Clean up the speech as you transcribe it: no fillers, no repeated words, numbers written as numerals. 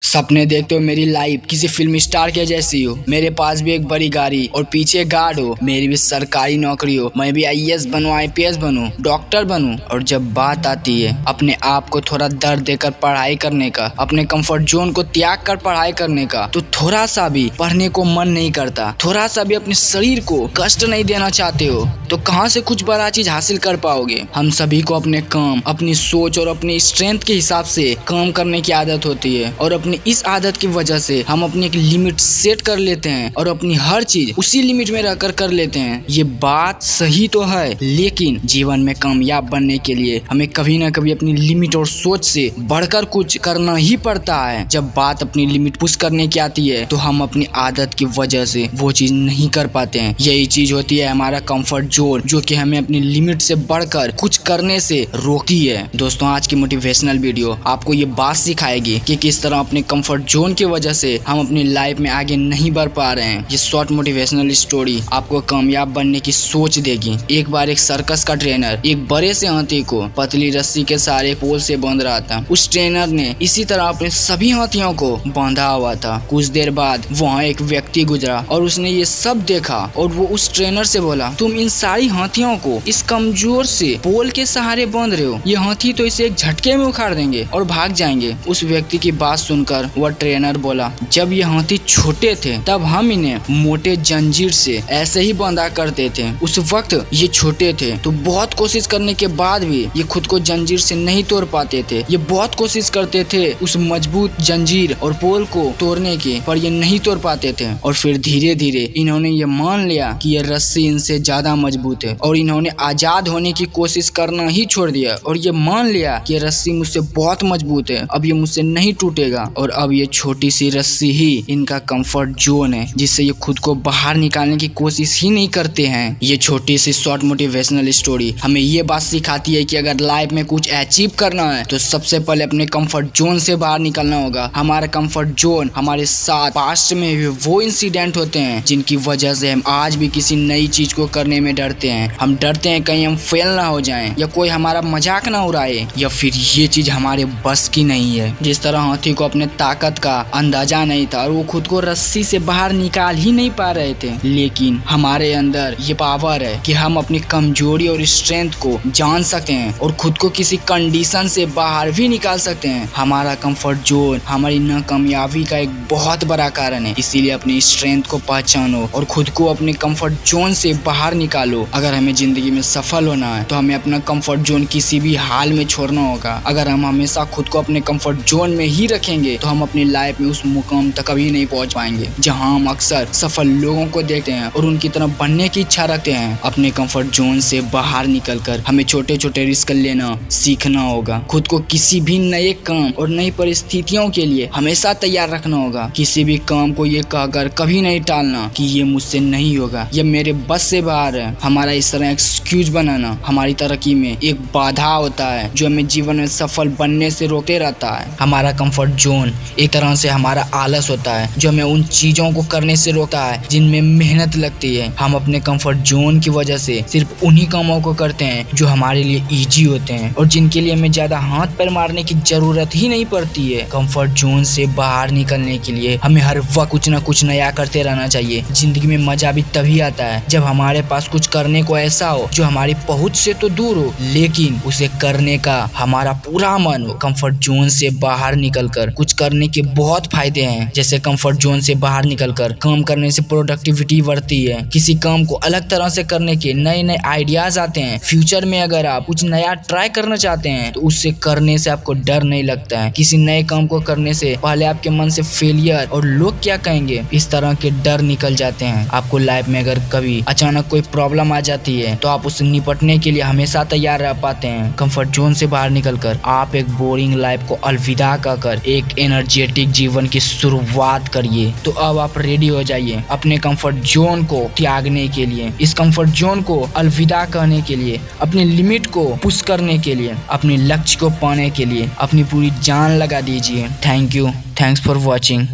सपने देखते हो मेरी लाइफ किसी फिल्म स्टार के जैसी हो। मेरे पास भी एक बड़ी गाड़ी और पीछे गार्ड हो। मेरी भी सरकारी नौकरी हो। मैं भी आईएएस बनूं, आईपीएस बनूं, डॉक्टर बनूं। और जब बात आती है अपने आप को थोड़ा दर्द देकर पढ़ाई करने का, अपने कंफर्ट जोन को त्याग कर पढ़ाई करने का, तो थोड़ा सा भी पढ़ने को मन नहीं करता। थोड़ा सा भी अपने शरीर को कष्ट नहीं देना चाहते हो तो कहाँ से कुछ बड़ा चीज हासिल कर पाओगे। हम सभी को अपने काम, अपनी सोच और अपनी स्ट्रेंथ के हिसाब से काम करने की आदत होती है और अपनी इस आदत की वजह से हम अपनी एक लिमिट सेट कर लेते हैं और अपनी हर चीज उसी लिमिट में रहकर कर लेते हैं। ये बात सही तो है, लेकिन जीवन में कामयाब बनने के लिए हमें कभी ना कभी अपनी लिमिट और सोच से बढ़कर कुछ करना ही पड़ता है। जब बात अपनी लिमिट पुश करने की आती है तो हम अपनी आदत की वजह से वो चीज नहीं कर पाते हैं। यही चीज होती है हमारा कंफर्ट जोन, जो कि हमें अपनी लिमिट से बढ़कर कुछ करने से रोकती है। दोस्तों, आज की मोटिवेशनल वीडियो आपको ये बात सिखाएगी कि किस तरह अपने कंफर्ट जोन की वजह से हम अपनी लाइफ में आगे नहीं बढ़ पा रहे हैं। ये शॉर्ट मोटिवेशनल स्टोरी आपको कामयाब बनने की सोच देगी। एक बार एक सर्कस का ट्रेनर एक बड़े से हाथी को पतली रस्सी के सहारे पोल से बांध रहा था। उस ट्रेनर ने इसी तरह अपने सभी हाथियों को बांधा हुआ था। कुछ देर बाद वहाँ एक व्यक्ति गुजरा और उसने ये सब देखा और वो उस ट्रेनर से बोला, तुम इन सारी हाथियों को इस कमजोर से पोल के सहारे बांध रहे हो। ये हाथी तो इसे एक झटके में उखाड़ देंगे और भाग जाएंगे। उस व्यक्ति की बात सुनकर वह ट्रेनर बोला, जब ये हाथी छोटे थे तब हम इन्हें मोटे जंजीर से ऐसे ही बांधा करते थे। उस वक्त ये छोटे थे तो बहुत कोशिश करने के बाद भी ये खुद को जंजीर से नहीं तोड़ पाते थे। ये बहुत कोशिश करते थे उस मजबूत जंजीर और पोल को तोड़ने की, पर ये नहीं तोड़ पाते थे। और फिर धीरे धीरे इन्होंने ये मान लिया कि ये रस्सी इनसे ज्यादा मजबूत है और इन्होंने आजाद होने की कोशिश करना ही छोड़ दिया और ये मान लिया कि ये रस्सी मुझसे बहुत मजबूत है, अब ये मुझसे नहीं टूटेगा। और अब ये छोटी सी रस्सी ही इनका कंफर्ट जोन है, जिससे ये खुद को बाहर निकालने की कोशिश ही नहीं करते हैं। ये छोटी सी शॉर्ट मोटिवेशनल स्टोरी हमें ये बात सिखाती है कि अगर लाइफ में कुछ अचीव करना है तो सबसे पहले अपने कंफर्ट जोन से बाहर निकलना होगा। हमारा कंफर्ट जोन हमारे साथ पास्ट में भी वो इंसिडेंट होते हैं जिनकी वजह से हम आज भी किसी नई चीज को करने में डरते हैं। हम डरते हैं कहीं हम फेल ना हो जाएं या कोई हमारा मजाक ना उड़ाए या फिर ये चीज हमारे बस की नहीं है। जिस तरह हाथी को अपने ताकत का अंदाजा नहीं था और वो खुद को रस्सी से बाहर निकाल ही नहीं पा रहे थे, लेकिन हमारे अंदर ये पावर है कि हम अपनी कमजोरी और स्ट्रेंथ को जान सकते हैं और खुद को किसी कंडीशन से बाहर भी निकाल सकते हैं। हमारा कंफर्ट जोन हमारी नाकामयाबी का एक बहुत बड़ा कारण है, इसीलिए अपनी स्ट्रेंथ को पहचानो और खुद को अपने कंफर्ट जोन से बाहर निकालो। अगर हमें जिंदगी में सफल होना है तो हमें अपना कंफर्ट जोन किसी भी हाल में छोड़ना होगा। अगर हम हमेशा खुद को अपने कंफर्ट जोन में ही रखेंगे तो हम अपनी लाइफ में उस मुकाम तक कभी नहीं पहुंच पाएंगे जहां हम अक्सर सफल लोगों को देखते हैं और उनकी तरह बनने की इच्छा रखते हैं। अपने कंफर्ट जोन से बाहर निकलकर हमें छोटे छोटे रिस्क लेना सीखना होगा। खुद को किसी भी नए काम और नई परिस्थितियों के लिए हमेशा तैयार रखना होगा। किसी भी काम को ये कहकर कभी नहीं टालना कि ये मुझसे नहीं होगा, ये मेरे बस से बाहर है। हमारा इस तरह एक्सक्यूज बनाना हमारी तरक्की में एक बाधा होता है जो हमें जीवन में सफल बनने से रोकते रहता है। हमारा कंफर्ट जोन एक तरह से हमारा आलस होता है जो हमें उन चीजों को करने से रोकता है जिनमें मेहनत लगती है। हम अपने कंफर्ट जोन की वजह से सिर्फ उन्हीं कामों को करते हैं जो हमारे लिए इजी होते हैं और जिनके लिए हमें ज्यादा हाथ पैर मारने की जरूरत ही नहीं पड़ती है। कंफर्ट जोन से बाहर निकलने के लिए हमें हर वक्त कुछ न कुछ नया करते रहना चाहिए। जिंदगी में मजा भी तभी आता है जब हमारे पास कुछ करने को ऐसा हो जो हमारी पहुंच से तो दूर हो, लेकिन उसे करने का हमारा पूरा मन हो। कंफर्ट जोन से बाहर निकलकर कुछ करने के बहुत फायदे हैं। जैसे कंफर्ट जोन से बाहर निकलकर काम करने से प्रोडक्टिविटी बढ़ती है। किसी काम को अलग तरह से करने के नए नए आइडियाज आते हैं। फ्यूचर में अगर आप कुछ नया ट्राई करना चाहते हैं तो उससे करने से आपको डर नहीं लगता है। किसी नए काम को करने से पहले आपके मन से फेलियर और लोग क्या कहेंगे इस तरह के डर निकल जाते हैं। आपको लाइफ में अगर कभी अचानक कोई प्रॉब्लम आ जाती है तो आप उससे निपटने के लिए हमेशा तैयार रह पाते हैं। कंफर्ट जोन से बाहर निकलकर आप एक बोरिंग लाइफ को अलविदा कहकर एक एनर्जेटिक जीवन की शुरुआत करिए। तो अब आप रेडी हो जाइए अपने कंफर्ट जोन को त्यागने के लिए, इस कंफर्ट जोन को अलविदा कहने के लिए, अपने लिमिट को पुश करने के लिए, अपने लक्ष्य को पाने के लिए अपनी पूरी जान लगा दीजिए। Thank you, thanks for watching.